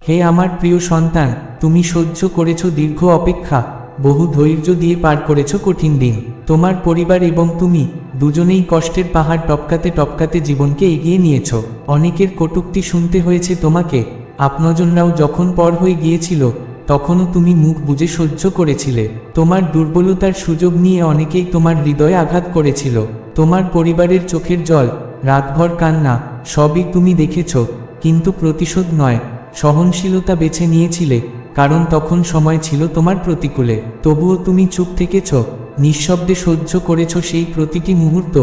হে আমার প্রিয় সন্তান, তুমি সহ্য করেছ দীর্ঘ অপেক্ষা, বহু ধৈর্য দিয়ে পার করেছ কঠিন দিন। তোমার পরিবার এবং তুমি দুজনেই কষ্টের পাহাড় টপকাতে টপকাতে জীবনকে এগিয়ে নিয়েছ। অনেকের কটূক্তি শুনতে হয়েছে তোমাকে, আপনজনরাও যখন পর হয়ে গিয়েছিল তখনও তুমি মুখ বুজে সহ্য করেছিলে। তোমার দুর্বলতার সুযোগ নিয়ে অনেকেই তোমার হৃদয়ে আঘাত করেছিল। তোমার পরিবারের চোখের জল, রাতভর কান্না, সবই তুমি দেখেছ, কিন্তু প্রতিশোধ নয়, সহনশীলতা বেছে নিয়েছিলে, কারণ তখন সময় ছিল তোমার প্রতিকূলে। তবুও তুমি চুপ থেকেছ, নিঃশব্দে সহ্য করেছ সেই প্রতিটি মুহূর্ত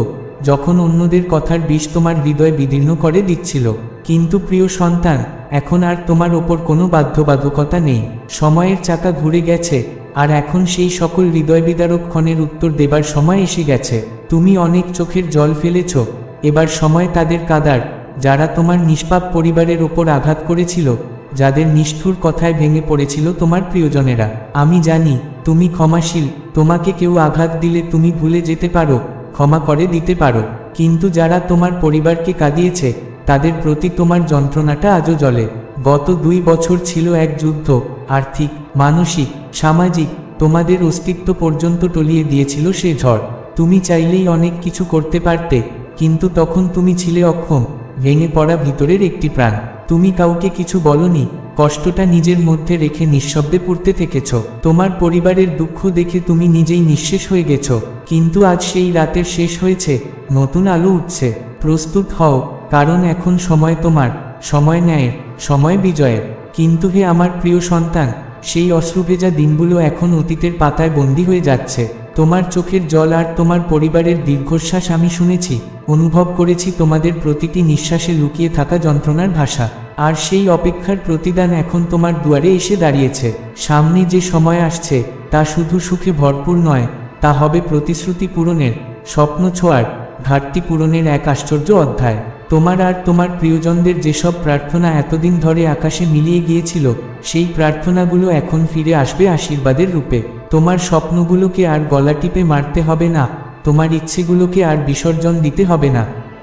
যখন অন্যদের কথার বিষ তোমার হৃদয় বিদীর্ণ করে দিচ্ছিল। কিন্তু প্রিয় সন্তান, এখন আর তোমার ওপর কোনো বাধ্যবাধকতা নেই। সময়ের চাকা ঘুরে গেছে, আর এখন সেই সকল হৃদয়বিদারক ক্ষণের উত্তর দেবার সময় এসে গেছে। তুমি অনেক চোখের জল ফেলেছ, এবার সময় তাদের কাঁদার, যারা তোমার নিষ্পাপ পরিবারের ওপর আঘাত করেছিল, যাদের নিষ্ঠুর কথায় ভেঙে পড়েছিল তোমার প্রিয়জনেরা। আমি জানি তুমি ক্ষমাশীল, তোমাকে কেউ আঘাত দিলে তুমি ভুলে যেতে পারো, ক্ষমা করে দিতে পারো। কিন্তু যারা তোমার পরিবারকে কাঁদিয়েছে, তাদের প্রতি তোমার যন্ত্রণাটা আজও জ্বলে। গত 2 বছর ছিল এক যুদ্ধ, আর্থিক, মানসিক, সামাজিক, তোমাদের অস্তিত্ব পর্যন্ত টলিয়ে দিয়েছিল সে ঝড়। তুমি চাইলেই অনেক কিছু করতে পারতে, কিন্তু তখন তুমি ছিলে অক্ষম, ভেঙে পড়া ভিতরের একটি প্রাণ। তুমি কাউকে কিছু বলনি, কষ্টটা নিজের মধ্যে রেখে নিঃশব্দে পুড়তে থেকেছ। তোমার পরিবারের দুঃখ দেখে তুমি নিজেই নিঃশেষ হয়ে গেছ। কিন্তু আজ সেই রাতের শেষ হয়েছে, নতুন আলো উঠছে। প্রস্তুত হও, কারণ এখন সময় তোমার, সময় ন্যায়ের, সময় বিজয়ের। কিন্তু হে আমার প্রিয় সন্তান, সেই অশ্রুভেজা দিনগুলো এখন অতীতের পাতায় বন্দী হয়ে যাচ্ছে। তোমার চোখের জল আর তোমার পরিবারের দীর্ঘশ্বাস আমি শুনেছি, অনুভব করেছি তোমাদের প্রতিটি নিঃশ্বাসে লুকিয়ে থাকা যন্ত্রণার ভাষা। আর সেই অপেক্ষার প্রতিদান এখন তোমার দুয়ারে এসে দাঁড়িয়েছে। সামনে যে সময় আসছে তা শুধু সুখে ভরপুর নয়, তা হবে প্রতিশ্রুতি পূরণের, স্বপ্ন ছোঁয়ার, ঘাটতি পূরণের এক আশ্চর্য অধ্যায়। তোমার আর তোমার প্রিয়জনদের যেসব প্রার্থনা এতদিন ধরে আকাশে মিলিয়ে গিয়েছিল, সেই প্রার্থনাগুলো এখন ফিরে আসবে আশীর্বাদের রূপে। তোমার স্বপ্নগুলোকে আর গলা টিপে মারতে হবে না, তোমার ইচ্ছেগুলোকে আর বিসর্জন দিতে হবে না।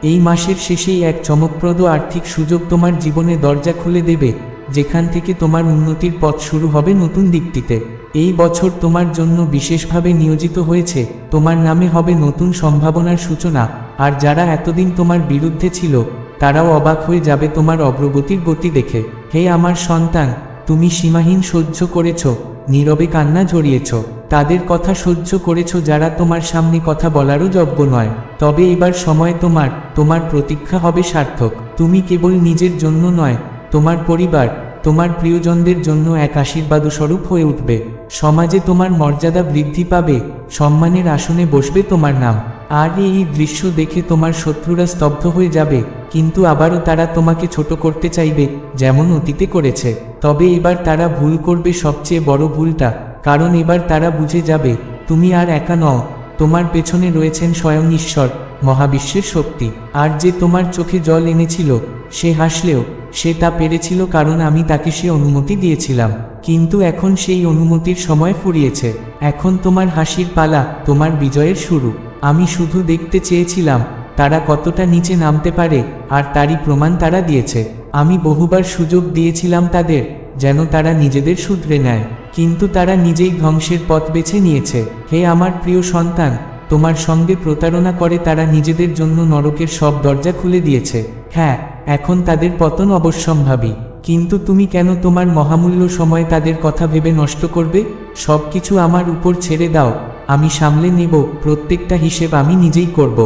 এই মাসের শেষেই এক চমকপ্রদ আর্থিক সুযোগ তোমার জীবনে দরজা খুলে দেবে, যেখান থেকে তোমার উন্নতির পথ শুরু হবে নতুন দিকটিতে। এই বছর তোমার জন্য বিশেষভাবে নিয়োজিত হয়েছে, তোমার নামে হবে নতুন সম্ভাবনার সূচনা। আর যারা এতদিন তোমার বিরুদ্ধে ছিল, তারাও অবাক হয়ে যাবে তোমার অগ্রগতির গতি দেখে। হে আমার সন্তান, তুমি সীমাহীন সহ্য করেছ, নীরবে কান্না ঝরিয়েছ, তাদের কথা সহ্য করেছ যারা তোমার সামনে কথা বলারও যোগ্য নয়। তবে এবার সময় তোমার, তোমার প্রতীক্ষা হবে সার্থক। তুমি কেবল নিজের জন্য নয়, তোমার পরিবার, তোমার প্রিয়জনদের জন্য এক আশীর্বাদস্বরূপ হয়ে উঠবে। সমাজে তোমার মর্যাদা বৃদ্ধি পাবে, সম্মানের আসনে বসবে তোমার নাম। আর এই দৃশ্য দেখে তোমার শত্রুরা স্তব্ধ হয়ে যাবে, কিন্তু আবারও তারা তোমাকে ছোট করতে চাইবে, যেমন অতীতে করেছে। তবে এবার তারা ভুল করবে সবচেয়ে বড় ভুলটা, কারণ এবার তারা বুঝে যাবে তুমি আর একা নও, তোমার পেছনে রয়েছেন স্বয়ং ঈশ্বর, মহাবিশ্বের শক্তি। আর যে তোমার চোখে জল এনেছিল, সে হাসলেও সে তা পেরেছিল কারণ আমি তাকে সে অনুমতি দিয়েছিলাম। কিন্তু এখন সেই অনুমতির সময় ফুরিয়েছে। এখন তোমার হাসির পালা, তোমার বিজয়ের শুরু। আমি শুধু দেখতে চেয়েছিলাম তারা কতটা নিচে নামতে পারে, আর তারই প্রমাণ তারা দিয়েছে। আমি বহুবার সুযোগ দিয়েছিলাম তাদের, যেন তারা নিজেদের শুধরে নেয়, কিন্তু তারা নিজেই ধ্বংসের পথ বেছে নিয়েছে। হে আমার প্রিয় সন্তান, তোমার সঙ্গে প্রতারণা করে তারা নিজেদের জন্য নরকের সব দরজা খুলে দিয়েছে। হ্যাঁ, এখন তাদের পতন অবশ্যম্ভাবী, কিন্তু তুমি কেন তোমার মহামূল্য সময় তাদের কথা ভেবে নষ্ট করবে? সব কিছু আমার উপর ছেড়ে দাও, আমি সামলে নেব, প্রত্যেকটা হিসেব আমি নিজেই করব।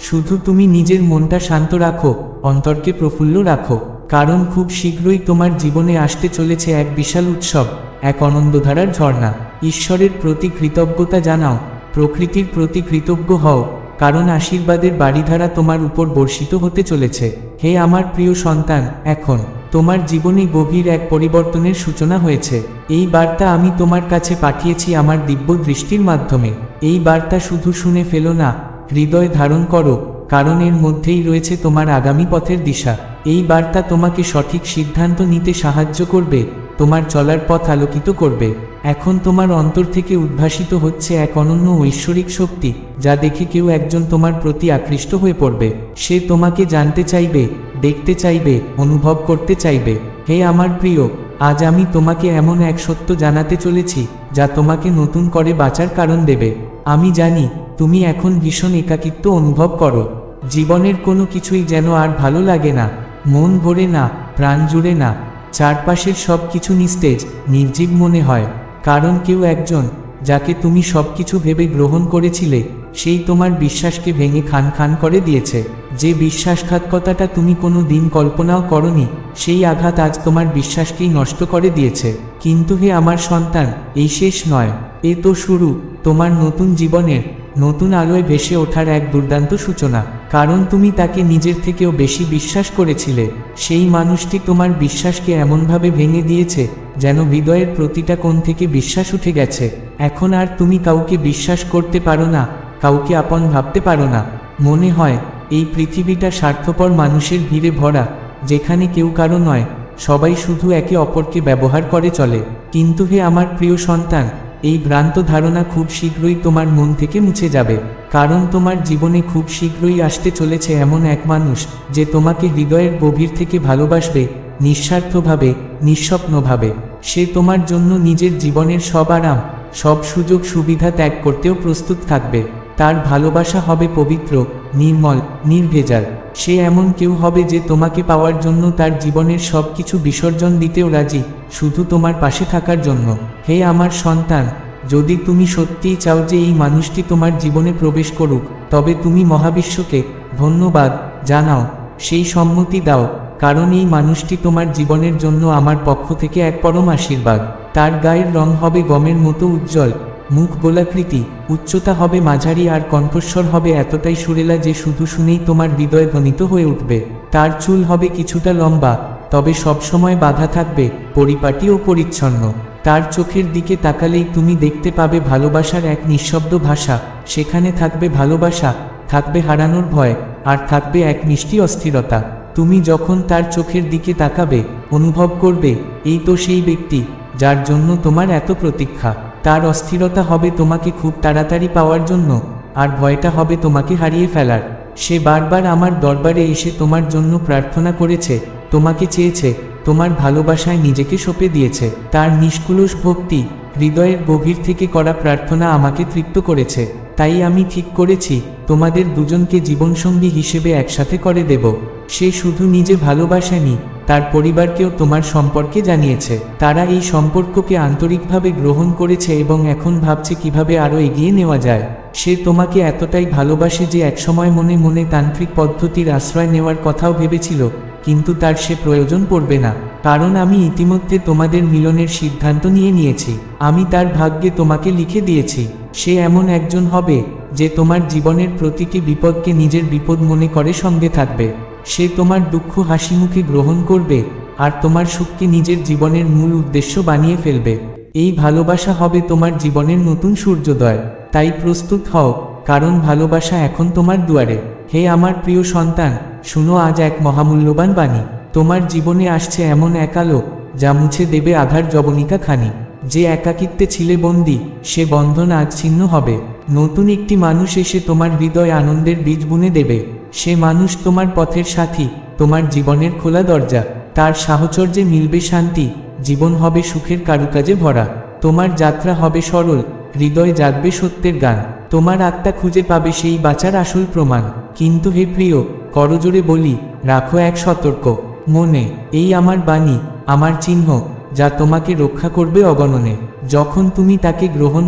শুধু তুমি নিজের মনটা শান্ত রাখো, অন্তরকে প্রফুল্ল রাখো, কারণ খুব শীঘ্রই তোমার জীবনে আসতে চলেছে এক বিশাল উৎসব, এক আনন্দধারার ঝর্ণা। ঈশ্বরের প্রতি কৃতজ্ঞতা জানাও, প্রকৃতির প্রতি কৃতজ্ঞ হও, কারণ আশীর্বাদের বাড়িধারা তোমার উপর বর্ষিত হতে চলেছে। হে আমার প্রিয় সন্তান, এখন তোমার জীবনে গভীর এক পরিবর্তনের সূচনা হয়েছে। এই বার্তা আমি তোমার কাছে পাঠিয়েছি আমার দিব্য দৃষ্টির মাধ্যমে। এই বার্তা শুধু শুনে ফেলো না, হৃদয় ধারণ করো, কারণ এর মধ্যেই রয়েছে তোমার আগামী পথের দিশা। এই বার্তা তোমাকে সঠিক সিদ্ধান্ত নিতে সাহায্য করবে, তোমার চলার পথ আলোকিত করবে। এখন তোমার অন্তর থেকে উদ্ভাসিত হচ্ছে এক অনন্য ঐশ্বরিক শক্তি, যা দেখে কেউ একজন তোমার প্রতি আকৃষ্ট হয়ে পড়বে। সে তোমাকে জানতে চাইবে, দেখতে চাইবে, অনুভব করতে চাইবে। হে আমার প্রিয়, আজ আমি তোমাকে এমন এক সত্য জানাতে চলেছি যা তোমাকে নতুন করে বাঁচার কারণ দেবে। আমি জানি তুমি এখন ভীষণ একাকিত্ব অনুভব করো। জীবনের কোনো কিছুই যেন আর ভালো লাগে না, মন ভরে না, প্রাণ জুড়ে না। চারপাশের সব কিছু নিস্তেজ, নির্জীব মনে হয়। কারণ কেউ একজন, যাকে তুমি সব কিছু ভেবে গ্রহণ করেছিলে, সেই তোমার বিশ্বাসকে ভেঙে খান খান করে দিয়েছে। যে বিশ্বাসঘাতকতাটা তুমি কোনো দিন কল্পনাও করনি, সেই আঘাত আজ তোমার বিশ্বাসকেই নষ্ট করে দিয়েছে। কিন্তু হে আমার সন্তান, এই শেষ নয়, এ তো শুরু তোমার নতুন জীবনের, নতুন আলোয় ভেসে ওঠার এক দুর্দান্ত সূচনা। কারণ তুমি তাকে নিজের থেকেও বেশি বিশ্বাস করেছিলে। সেই মানুষটি তোমার বিশ্বাসকে এমনভাবে ভেঙে দিয়েছে যেন হৃদয়ের প্রতিটা কোণ থেকে বিশ্বাস উঠে গেছে। এখন আর তুমি কাউকে বিশ্বাস করতে পারো না, কাউকে আপন ভাবতে পারো না। মনে হয় এই পৃথিবীটা স্বার্থপর মানুষের ভিড়ে ভরা, যেখানে কেউ কারো নয়, সবাই শুধু একে অপরকে ব্যবহার করে চলে। কিন্তু হে আমার প্রিয় সন্তান, এই ভ্রান্ত ধারণা খুব শীঘ্রই তোমার মন থেকে মুছে যাবে। কারণ তোমার জীবনে খুব শীঘ্রই আসতে চলেছে এমন এক মানুষ, যে তোমাকে হৃদয়ের গভীর থেকে ভালোবাসবে, নিঃস্বার্থভাবে, নিঃস্বপ্নভাবে। সে তোমার জন্য নিজের জীবনের সব আরাম, সব সুযোগ সুবিধা ত্যাগ করতেও প্রস্তুত থাকবে। তার ভালোবাসা হবে পবিত্র, নির্মল, নির্ভেজাল। সে এমন কেউ হবে যে তোমাকে পাওয়ার জন্য তার জীবনের সব কিছু বিসর্জন দিতেও রাজি, শুধু তোমার পাশে থাকার জন্য। হে আমার সন্তান, যদি তুমি সত্যিই চাও যে এই মানুষটি তোমার জীবনে প্রবেশ করুক, তবে তুমি মহাবিশ্বকে ধন্যবাদ জানাও, সেই সম্মতি দাও। কারণ এই মানুষটি তোমার জীবনের জন্য আমার পক্ষ থেকে এক পরম আশীর্বাদ। তার গায়ের রং হবে গমের মতো উজ্জ্বল, মুখ গোলাকৃতি, উচ্চতা হবে মাঝারি, আর কণ্ঠস্বর হবে এতটাই সুরেলা যে শুধু শুনেই তোমার হৃদয় ধ্বনিত হয়ে উঠবে। তার চুল হবে কিছুটা লম্বা, তবে সবসময় বাঁধা থাকবে, পরিপাটি ও পরিচ্ছন্ন। তার চোখের দিকে তাকালেই তুমি দেখতে পাবে ভালোবাসার এক নিঃশব্দ ভাষা। সেখানে থাকবে ভালোবাসা, থাকবে হারানোর ভয়, আর থাকবে এক মিষ্টি অস্থিরতা। তুমি যখন তার চোখের দিকে তাকাবে, অনুভব করবে এই তো সেই ব্যক্তি যার জন্য তোমার এত প্রতীক্ষা। তার অস্থিরতা হবে তোমাকে খুব তাড়াতাড়ি পাওয়ার জন্য, আর ভয়টা হবে তোমাকে হারিয়ে ফেলার। সে বারবার আমার দরবারে এসে তোমার জন্য প্রার্থনা করেছে, তোমাকে চেয়েছে, তোমার ভালোবাসায় নিজেকে সঁপে দিয়েছে। তার নিষ্কলুষ ভক্তি, হৃদয়ের গভীর থেকে করা প্রার্থনা আমাকে তৃপ্ত করেছে। তাই আমি ঠিক করেছি তোমাদের দুজনকে জীবনসঙ্গী হিসেবে একসাথে করে দেব। সে শুধু নিজে ভালোবাসেনি, তার পরিবারকেও তোমার সম্পর্কে জানিয়েছে। তারা এই সম্পর্ককে আন্তরিকভাবে গ্রহণ করেছে এবং এখন ভাবছে কিভাবে আরও এগিয়ে নেওয়া যায়। সে তোমাকে এতটাই ভালোবাসে যে একসময় মনে মনে তান্ত্রিক পদ্ধতির আশ্রয় নেওয়ার কথাও ভেবেছিল, কিন্তু তার সে প্রয়োজন পড়বে না। কারণ আমি ইতিমধ্যে তোমাদের মিলনের সিদ্ধান্ত নিয়েছি। আমি তার ভাগ্যে তোমাকে লিখে দিয়েছি। সে এমন একজন হবে যে তোমার জীবনের প্রতিটি বিপদকে নিজের বিপদ মনে করে সঙ্গে থাকবে। সে তোমার দুঃখ হাসিমুখে গ্রহণ করবে, আর তোমার সুখকে নিজের জীবনের মূল উদ্দেশ্য বানিয়ে ফেলবে। এই ভালোবাসা হবে তোমার জীবনের নতুন সূর্যোদয়। তাই প্রস্তুত হও, কারণ ভালোবাসা এখন তোমার দুয়ারে। হে আমার প্রিয় সন্তান, শুনো আজ এক মহামূল্যবান বাণী। তোমার জীবনে আসছে এমন এক আলো যা মুছে দেবে আধার জবনিকা খানি। যে একাকিত্বে ছিলে বন্দী, সে বন্ধন আজ ছিন্ন হবে। নতুন একটি মানুষ এসে তোমার হৃদয়ে আনন্দের বীজ বুনে দেবে। সে মানুষ তোমার পথের সাথী, তোমার জীবনের খোলা দরজা। তার সাহচর্যে মিলবে শান্তি, জীবন হবে সুখের কারুকাজে ভরা। তোমার যাত্রা হবে সরল, হৃদয়ে জাগবে সত্যের গান। তোমার আত্মা খুঁজে পাবে সেই বাঁচার আসল প্রমাণ। কিন্তু হে প্রিয়, করজোরে বলি, রাখো এক সতর্ক মনে, এই আমার বাণী, আমার চিহ্ন, যা তোমাকে রক্ষা করবে অগণনে। যখন তুমি তাকে গ্রহণ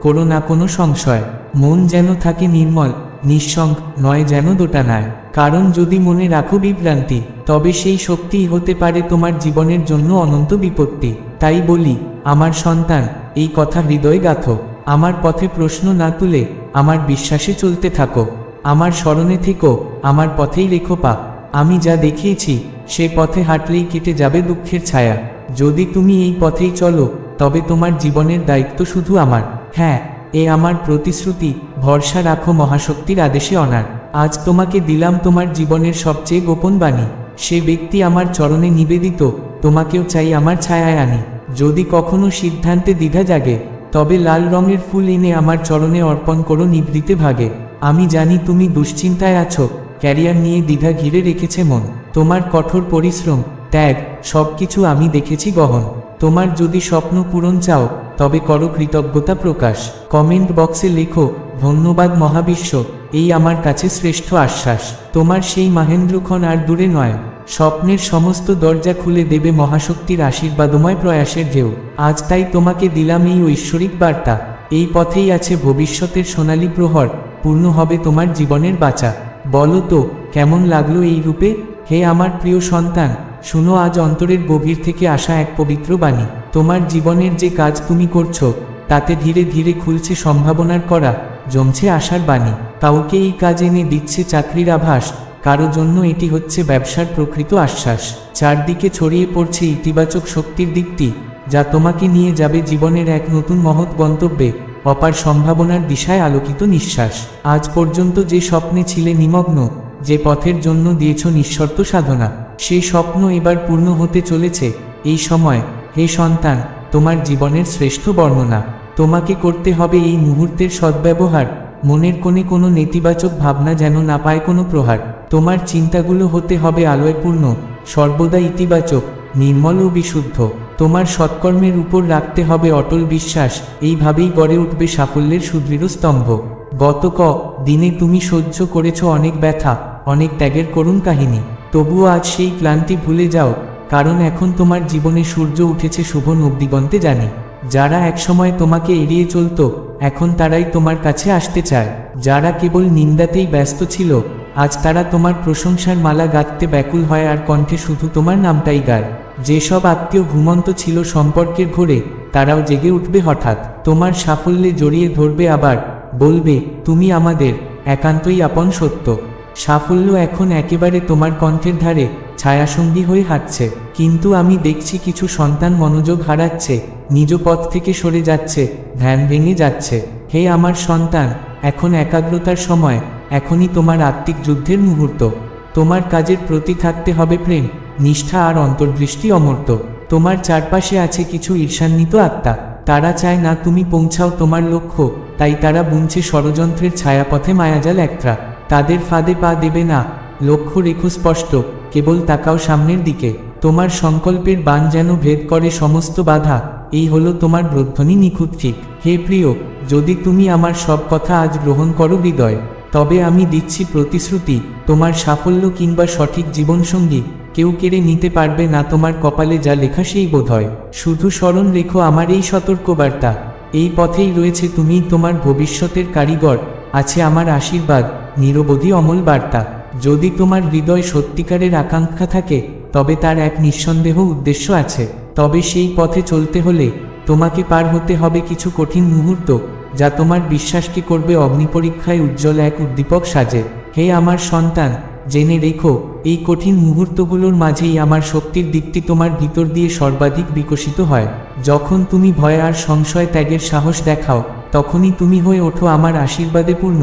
করো না কোনো সংশয়। মন যেন থাকে নির্মল, নিঃসঙ্গ, নয় যেন দোটানায়। কারণ যদি মনে রাখো বিভ্রান্তি, তবে সেই শক্তিই হতে পারে তোমার জীবনের জন্য অনন্ত বিপত্তি। তাই বলি, আমার সন্তান, এই কথা হৃদয়ে গাঁথো। আমার পথে প্রশ্ন না তুলে আমার বিশ্বাসে চলতে থাকো। আমার স্মরণে থেকো, আমার পথেই রেখো পা। আমি যা দেখিয়েছি সে পথে হাঁটলেই কেটে যাবে দুঃখের ছায়া। যদি তুমি এই পথেই চলো, তবে তোমার জীবনের দায়িত্ব শুধু আমার। হ্যাঁ, এ আমার প্রতিশ্রুতি। ভরসা রাখো মহাশক্তির আদেশে অনার। আজ তোমাকে দিলাম তোমার জীবনের সবচেয়ে গোপন বাণী। সে ব্যক্তি আমার চরণে নিবেদিত, তোমাকেও চাই আমার ছায়ায় আনি। যদি কখনো সিদ্ধান্তে দ্বিধা জাগে, তবে লাল রঙের ফুল এনে আমার চরণে অর্পণ করো নিভৃতে ভাগে। আমি জানি তুমি দুশ্চিন্তায় আছো, ক্যারিয়ার নিয়ে দ্বিধা ঘিরে রেখেছে মন। তোমার কঠোর পরিশ্রম, ত্যাগ, সবকিছু আমি দেখেছি গহন। তোমার যদি স্বপ্ন পূরণ চাও তবে করো কৃতজ্ঞতা প্রকাশ। কমেন্ট বক্সে লেখো, ধন্যবাদ মহাবিশ্ব, এই আমার কাছে শ্রেষ্ঠ আশ্বাস। তোমার সেই মহেন্দ্রক্ষণ আর দূরে নয়। স্বপ্নের সমস্ত দরজা খুলে দেবে মহাশক্তির আশীর্বাদময় প্রয়াসের ঢেউ। আজ তাই তোমাকে দিলাম এই ঐশ্বরিক বার্তা। এই পথেই আছে ভবিষ্যতের সোনালী প্রহর, পূর্ণ হবে তোমার জীবনের বাঁচা। বলো তো, কেমন লাগলো এই রূপে? হে আমার প্রিয় সন্তান, শুনো আজ অন্তরের গভীর থেকে আসা এক পবিত্র বাণী। তোমার জীবনের যে কাজ তুমি করছো তাতে ধীরে ধীরে খুলছে সম্ভাবনার করা, জমছে আশার বাণী। কাউকে এই কাজ এনে দিচ্ছে চাকরির আভাস, কারো জন্য এটি হচ্ছে ব্যবসার প্রকৃত আশ্বাস। চারদিকে ছড়িয়ে পড়ছে ইতিবাচক শক্তির দিকটি, যা তোমাকে নিয়ে যাবে জীবনের এক নতুন মহৎ গন্তব্যে, অপার সম্ভাবনার দিশায় আলোকিত নিঃশ্বাস। আজ পর্যন্ত যে স্বপ্নে ছিলে নিমগ্ন, যে পথের জন্য দিয়েছ নিঃশর্ত সাধনা, সেই স্বপ্ন এবার পূর্ণ হতে চলেছে। এই সময়, হে সন্তান, তোমার জীবনের শ্রেষ্ঠ বর্ণনা। তোমাকে করতে হবে এই মুহূর্তের সদ্ব্যবহার। মনের কোণে কোনো নেতিবাচক ভাবনা যেন না পায় কোনো প্রহার। তোমার চিন্তাগুলো হতে হবে আলোয় পূর্ণ, সর্বদা ইতিবাচক, নির্মল ও বিশুদ্ধ। তোমার সৎকর্মের উপর রাখতে হবে অটল বিশ্বাস। এইভাবেই গড়ে উঠবে সাফল্যের সুদৃঢ় স্তম্ভ। গত দিনে তুমি সহ্য করেছ অনেক ব্যথা, অনেক ত্যাগের করুণ কাহিনী। তবুও আজ সেই ক্লান্তি ভুলে যাও, কারণ এখন তোমার জীবনে সূর্য উঠেছে শুভ নবদিগন্তে জানি। যারা একসময় তোমাকে এড়িয়ে চলত, এখন তারাই তোমার কাছে আসতে চায়। যারা কেবল নিন্দাতেই ব্যস্ত ছিল, আজ তারা তোমার প্রশংসার মালা গাঁথতে ব্যাকুল হয় আর কণ্ঠে শুধু তোমার নামটাই গায়। যেসব আত্মীয় ঘুমন্ত ছিল সম্পর্কের ঘোরে, তারাও জেগে উঠবে হঠাৎ। তোমার সাফল্যে জড়িয়ে ধরবে আবার, বলবে, তুমি আমাদের একান্তই আপন সত্য। সাফল্য এখন একেবারে তোমার কণ্ঠের ধারে ছায়াসঙ্গী হয়ে হাঁটছে। কিন্তু আমি দেখছি কিছু সন্তান মনোযোগ হারাচ্ছে, নিজ পথ থেকে সরে যাচ্ছে, ধ্যান ভেঙে যাচ্ছে। হে আমার সন্তান, এখন একাগ্রতার সময়, এখনই তোমার আত্মিক যুদ্ধের মুহূর্ত। তোমার কাজের প্রতি থাকতে হবে প্রেম, নিষ্ঠা আর অন্তর্দৃষ্টি অমর্ত। তোমার চারপাশে আছে কিছু ঈর্ষান্বিত আত্মা, তারা চায় না তুমি পৌঁছাও তোমার লক্ষ্য, তাই তারা বুনছে ষড়যন্ত্রের ছায়াপথে মায়াজাল একত্রা। তাদের ফাঁদে পা দেবে না, লক্ষ্য রেখো স্পষ্ট, কেবল তাকাও সামনের দিকে। তোমার সংকল্পের বাণ যেন ভেদ করে সমস্ত বাধা, এই হলো তোমার ব্রধ্বনি নিখুঁত ঠিক। হে প্রিয়, যদি তুমি আমার সব কথা আজ গ্রহণ করো হৃদয়, তবে আমি দিচ্ছি প্রতিশ্রুতি, তোমার সাফল্য কিংবা সঠিক জীবনসঙ্গী কেউ কেড়ে নিতে পারবে না। তোমার কপালে যা লেখা সেই বোধ হয়। শুধু স্মরণ রেখো আমার এই সতর্কবার্তা, এই পথেই রয়েছে তুমি, তোমার ভবিষ্যতের কারিগর। আছে আমার আশীর্বাদ, নিরবধি অমল বার্তা। যদি তোমার হৃদয় সত্যিকারের আকাঙ্ক্ষা থাকে, তবে তার এক নিঃসন্দেহ উদ্দেশ্য আছে। তবে সেই পথে চলতে হলে তোমাকে পার হতে হবে কিছু কঠিন মুহূর্ত, যা তোমার বিশ্বাসকে করবে অগ্নিপরীক্ষায় উজ্জ্বল এক উদ্দীপক সাজে। হে আমার সন্তান, জেনে রেখো, এই কঠিন মুহূর্তগুলোর মাঝেই আমার শক্তির দিকটি তোমার ভিতর দিয়ে সর্বাধিক বিকশিত হয়। যখন তুমি ভয় আর সংশয় ত্যাগের সাহস দেখাও, তখনই তুমি হয়ে ওঠো আমার আশীর্বাদে পূর্ণ,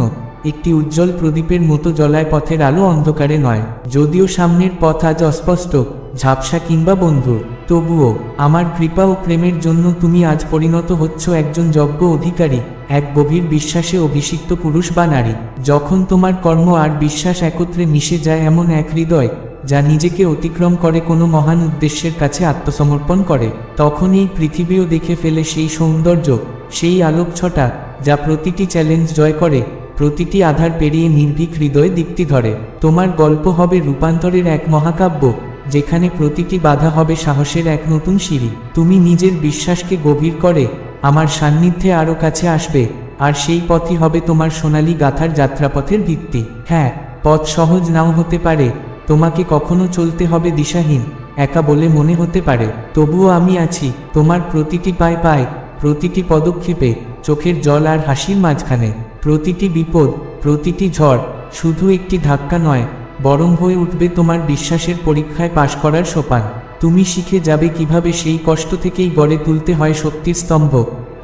একটি উজ্জ্বল প্রদীপের মতো জ্বলায় পথের আলো অন্ধকারে নয়। যদিও সামনের পথ আজ অস্পষ্ট, ঝাপসা কিংবা বন্ধুর, তবুও আমার কৃপা ও প্রেমের জন্য তুমি আজ পরিণত হচ্ছ একজন যোগ্য অধিকারী, এক গভীর বিশ্বাসে অভিষিক্ত পুরুষ বা নারী। যখন তোমার কর্ম আর বিশ্বাস একত্রে মিশে যায় এমন এক হৃদয়, যা নিজেকে অতিক্রম করে কোনো মহান উদ্দেশ্যের কাছে আত্মসমর্পণ করে, তখন এই পৃথিবীও দেখে ফেলে সেই সৌন্দর্য, সেই আলোকছটা, যা প্রতিটি চ্যালেঞ্জ জয় করে, প্রতিটি আধার পেরিয়ে নির্ভীক হৃদয়ে দীপ্তি ধরে। তোমার গল্প হবে রূপান্তরের এক মহাকাব্য, যেখানে প্রতিটি বাধা হবে সাহসের এক নতুন সিঁড়ি। তুমি নিজের বিশ্বাসকে গভীর করে আমার সান্নিধ্যে আরও কাছে আসবে, আর সেই পথই হবে তোমার সোনালী গাথার যাত্রাপথের ভিত্তি। হ্যাঁ, পথ সহজ নাও হতে পারে, তোমাকে কখনো চলতে হবে দিশাহীন, একা বলে মনে হতে পারে, তবুও আমি আছি তোমার প্রতিটি পায়ে পায়ে, প্রতিটি পদক্ষেপে, চোখের জল আর হাসির মাঝখানে। প্রতিটি বিপদ, প্রতিটি ঝড় শুধু একটি ধাক্কা নয়, বরং হয়ে উঠবে তোমার বিশ্বাসের পরীক্ষায় পাশ করার সোপান। তুমি শিখে যাবে কিভাবে সেই কষ্ট থেকেই গড়ে তুলতে হয় শক্তির স্তম্ভ,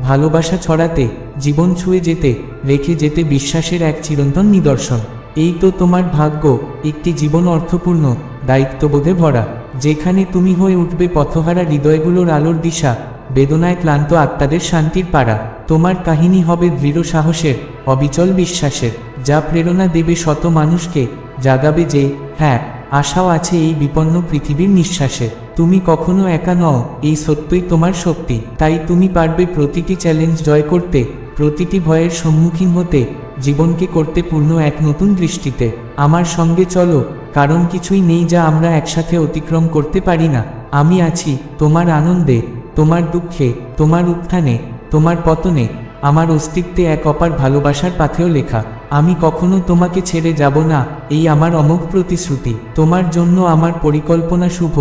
ভালোবাসা ছড়াতে, জীবন ছুঁয়ে যেতে, রেখে যেতে বিশ্বাসের এক চিরন্তন নিদর্শন। এই তো তোমার ভাগ্য, একটি জীবন অর্থপূর্ণ, দায়িত্ববোধে ভরা, যেখানে তুমি হয়ে উঠবে পথহারা হৃদয়গুলোর আলোর দিশা, বেদনায় ক্লান্ত আত্মাদের শান্তির পাড়া। তোমার কাহিনী হবে দৃঢ় সাহসের, অবিচল বিশ্বাসের, যা প্রেরণা দেবে শত মানুষকে, জাগাবে যে হ্যাঁ, আশাও আছে এই বিপন্ন পৃথিবীর নিঃশ্বাসে। তুমি কখনো একা নও, এই সত্যই তোমার শক্তি। তাই তুমি পারবে প্রতিটি চ্যালেঞ্জ জয় করতে, প্রতিটি ভয়ের সম্মুখীন হতে, জীবনকে করতে পূর্ণ এক নতুন দৃষ্টিতে। আমার সঙ্গে চলো, কারণ কিছুই নেই যা আমরা একসাথে অতিক্রম করতে পারি না। আমি আছি তোমার আনন্দে, তোমার দুঃখে, তোমার উত্থানে, তোমার পতনে। আমার অস্তিত্বে এক অপার ভালোবাসার পাথেও লেখা। আমি কখনো তোমাকে ছেড়ে যাব না, এই আমার অমোঘ প্রতিশ্রুতি। তোমার জন্য আমার পরিকল্পনা শুভ,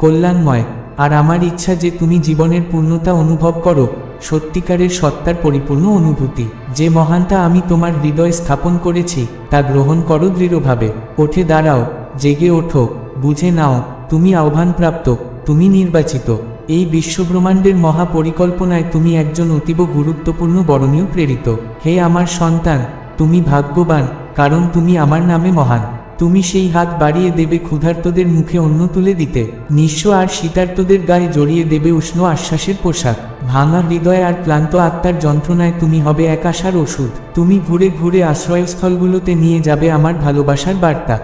কল্যাণময়, আর আমার ইচ্ছা যে তুমি জীবনের পূর্ণতা অনুভব করো, সত্যিকারের সত্তার পরিপূর্ণ অনুভূতি। যে মহানতা আমি তোমার হৃদয়ে স্থাপন করেছি তা গ্রহণ করো দৃঢ়ভাবে। ওঠে দাঁড়াও, জেগে ওঠো, বুঝে নাও তুমি আহ্বানপ্রাপ্ত, তুমি নির্বাচিত। এই বিশ্বব্রহ্মাণ্ডের মহাপরিকল্পনায় তুমি একজন অতীব গুরুত্বপূর্ণ বরণীয় প্রেরিত। হে আমার সন্তান, তুমি ভাগ্যবান, কারণ তুমি আমার নামে মহান। তুমি সেই হাত বাড়িয়ে দেবে ক্ষুধার্তদের মুখে অন্ন তুলে দিতে, নিঃস্ব আর শীতার্তদের গায়ে জড়িয়ে দেবে উষ্ণ আশ্বাসের পোশাক। ভাঙা হৃদয় আর ক্লান্ত আত্মার যন্ত্রণায় তুমি হবে এক আশার ওষুধ। তুমি ঘুরে ঘুরে আশ্রয়স্থলগুলোতে নিয়ে যাবে আমার ভালোবাসার বার্তা।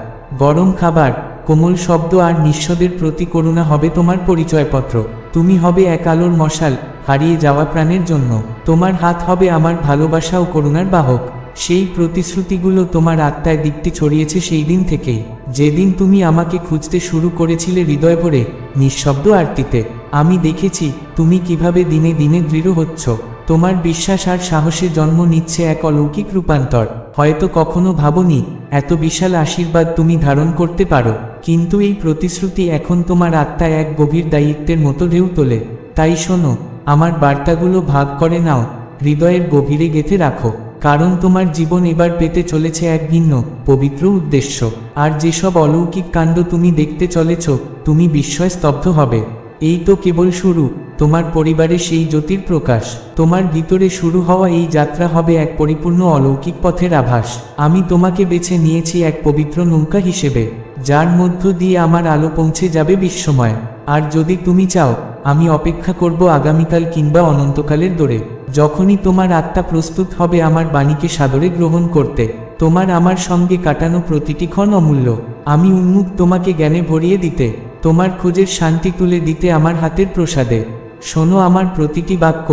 গরম খাবার, কোমল শব্দ আর নিঃস্বদের প্রতি করুণা হবে তোমার পরিচয়পত্র। তুমি হবে এক আলোর মশাল, হারিয়ে যাওয়া প্রাণের জন্য। তোমার হাত হবে আমার ভালোবাসা ও করুণার বাহক। সেই প্রতিশ্রুতিগুলো তোমার আত্মায় দীপ্তি ছড়িয়েছে সেই দিন থেকেই, যেদিন তুমি আমাকে খুঁজতে শুরু করেছিলে হৃদয় ভরে, নিঃশব্দ আরতিতে। আমি দেখেছি তুমি কিভাবে দিনে দিনে দৃঢ় হচ্ছ। তোমার বিশ্বাস আর সাহসে জন্ম নিচ্ছে এক অলৌকিক রূপান্তর। হয়তো কখনো ভাবনি এত বিশাল আশীর্বাদ তুমি ধারণ করতে পারো, কিন্তু এই প্রতিশ্রুতি এখন তোমার আত্মায় এক গভীর দায়িত্বের মতো ঢেউ তোলে। তাই শোনো, আমার বার্তাগুলো ভাগ করে নাও, হৃদয়ের গভীরে গেঁথে রাখো, কারণ তোমার জীবন এবার পেতে চলেছে এক ভিন্ন পবিত্র উদ্দেশ্য। আর যেসব অলৌকিক কাণ্ড তুমি দেখতে চলেছ, তুমি বিস্ময়ে স্তব্ধ হবে। এই তো কেবল শুরু, তোমার পরিবারে সেই জ্যোতির প্রকাশ। তোমার ভিতরে শুরু হওয়া এই যাত্রা হবে এক পরিপূর্ণ অলৌকিক পথের আভাস। আমি তোমাকে বেছে নিয়েছি এক পবিত্র নৌকা হিসেবে, যার মধ্য দিয়ে আমার আলো পৌঁছে যাবে বিশ্বময়। আর যদি তুমি চাও, আমি অপেক্ষা করব আগামীকাল কিংবা অনন্তকালের দোরে। যখনই তোমার আত্মা প্রস্তুত হবে আমার বাণীকে সাদরে গ্রহণ করতে, তোমার আমার সঙ্গে কাটানো প্রতিটি ক্ষণ অমূল্য। আমি উন্মুখ তোমাকে জ্ঞানে ভরিয়ে দিতে, তোমার খোঁজের শান্তি তুলে দিতে আমার হাতের প্রসাদে। শোনো আমার প্রতিটি বাক্য,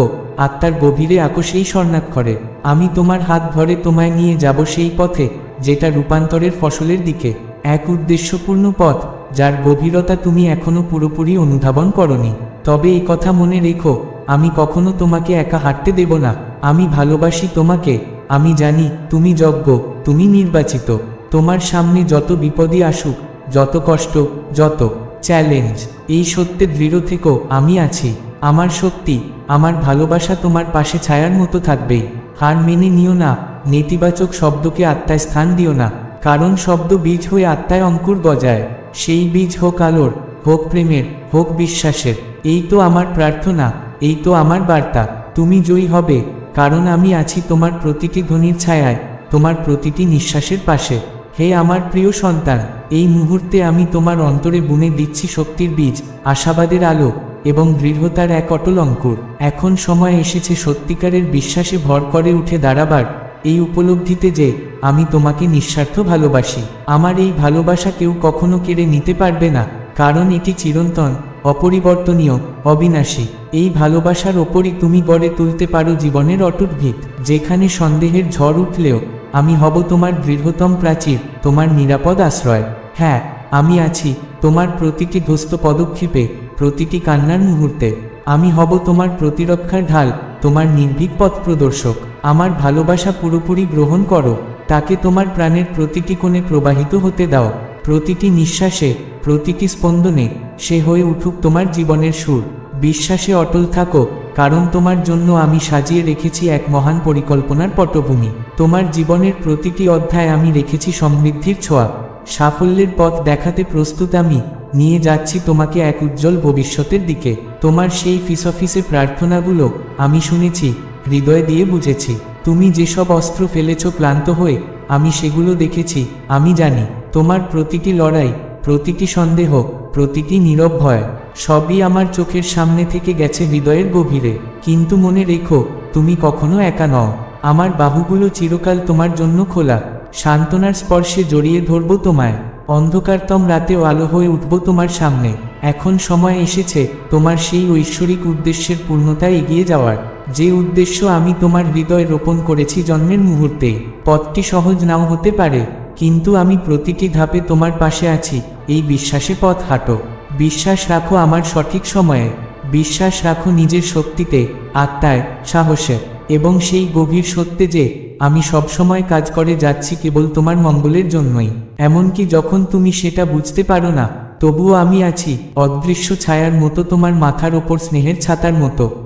আত্মার গভীরে আকোষেই স্বর্ণাক্ষরে। আমি তোমার হাত ধরে তোমায় নিয়ে যাব সেই পথে, যেটা রূপান্তরের ফসলের দিকে। এক উদ্দেশ্যপূর্ণ পথ, যার গভীরতা তুমি এখনো পুরোপুরি অনুধাবন করনি। তবে এই কথা মনে রেখো, আমি কখনো তোমাকে একা হাঁটতে দেব না। আমি ভালোবাসি তোমাকে, আমি জানি তুমি যোগ্য, তুমি নির্বাচিত। তোমার সামনে যত বিপদই আসুক, যত কষ্ট, যত চ্যালেঞ্জ, এই সত্যে দৃঢ় থেকো, আমি আছি। আমার শক্তি, আমার ভালোবাসা তোমার পাশে ছায়ার মতো থাকবেই। হার মেনে নিও না, নেতিবাচক শব্দকে আত্মায় স্থান দিও না, কারণ শব্দ বীজ হয়ে আত্মায় অঙ্কুর গজায়। সেই বীজ হোক আলোর, হোক প্রেমের, হোক বিশ্বাসের। এই তো আমার প্রার্থনা, এই তো আমার বার্তা। তুমি জয়ী হবে, কারণ আমি আছি তোমার প্রতিটি ধ্বনির ছায়ায়, তোমার প্রতিটি নিঃশ্বাসের পাশে। হে আমার প্রিয় সন্তান, এই মুহূর্তে আমি তোমার অন্তরে বুনে দিচ্ছি শক্তির বীজ, আশাবাদের আলো এবং দৃঢ়তার এক অটল অঙ্কুর। এখন সময় এসেছে সত্যিকারের বিশ্বাসে ভর করে উঠে দাঁড়াবার, এই উপলব্ধিতে যে আমি তোমাকে নিঃস্বার্থ ভালোবাসি। আমার এই ভালোবাসা কেউ কখনো কেড়ে নিতে পারবে না, কারণ এটি চিরন্তন, অপরিবর্তনীয়, অবিনাশী। এই ভালোবাসার ওপরই তুমি গড়ে তুলতে পারো জীবনের অটুট ভিত। যেখানে সন্দেহের ঝড় উঠলেও আমি হব তোমার দৃঢ়তম প্রাচীর, তোমার নিরাপদ আশ্রয়। হ্যাঁ, আমি আছি তোমার প্রতিটি ধ্বস্ত পদক্ষেপে, প্রতিটি কান্নার মুহূর্তে। আমি হব তোমার প্রতিরক্ষার ঢাল, তোমার নির্ভীক পথ প্রদর্শক। আমার ভালোবাসা পুরোপুরি গ্রহণ করো, তাকে তোমার প্রাণের প্রতিটি কোণে প্রবাহিত হতে দাও। প্রতিটি নিঃশ্বাসে, প্রতিটি স্পন্দনে সে হয়ে উঠুক তোমার জীবনের সুর। বিশ্বাসে অটল থাকো, কারণ তোমার জন্য আমি সাজিয়ে রেখেছি এক মহান পরিকল্পনার পটভূমি। তোমার জীবনের প্রতিটি অধ্যায় আমি রেখেছি সমৃদ্ধির ছোঁয়া। সাফল্যের পথ দেখাতে প্রস্তুত আমি, নিয়ে যাচ্ছি তোমাকে এক উজ্জ্বল ভবিষ্যতের দিকে। তোমার সেই ফিসফিসে প্রার্থনাগুলো আমি শুনেছি, হৃদয় দিয়ে বুঝেছি। তুমি যেসব অস্ত্র ফেলেছ ক্লান্ত হয়ে, আমি সেগুলো দেখেছি। আমি জানি তোমার প্রতিটি লড়াই, প্রতিটি সন্দেহ, প্রতিটি নীরব ভয়, সবই আমার চোখের সামনে থেকে গেছে হৃদয়ের গভীরে। কিন্তু মনে রেখো, তুমি কখনো একা নও। আমার বাহুগুলো চিরকাল তোমার জন্য খোলা, সান্ত্বনার স্পর্শে জড়িয়ে ধরব তোমায়। অন্ধকারতম রাতেও আলো হয়ে উঠব তোমার সামনে। এখন সময় এসেছে তোমার সেই ঐশ্বরিক উদ্দেশ্যের পূর্ণতায় এগিয়ে যাওয়ার, যে উদ্দেশ্য আমি তোমার হৃদয়ে রোপণ করেছি জন্মের মুহূর্তে। পথটি সহজ নাও হতে পারে, কিন্তু আমি প্রতিটি ধাপে তোমার পাশে আছি। এই বিশ্বাসে পথ হাঁটো। বিশ্বাস রাখো আমার সঠিক সময়ে। বিশ্বাস রাখো নিজের শক্তিতে, আত্মায়, সাহসে, এবং সেই গভীর সত্যে যে আমি সবসময় কাজ করে যাচ্ছি কেবল তোমার মঙ্গলের জন্যই। এমনকি যখন তুমি সেটা বুঝতে পারো না, তবুও আমি আছি, অদৃশ্য ছায়ার মতো, তোমার মাথার ওপর স্নেহের ছাতার মতো।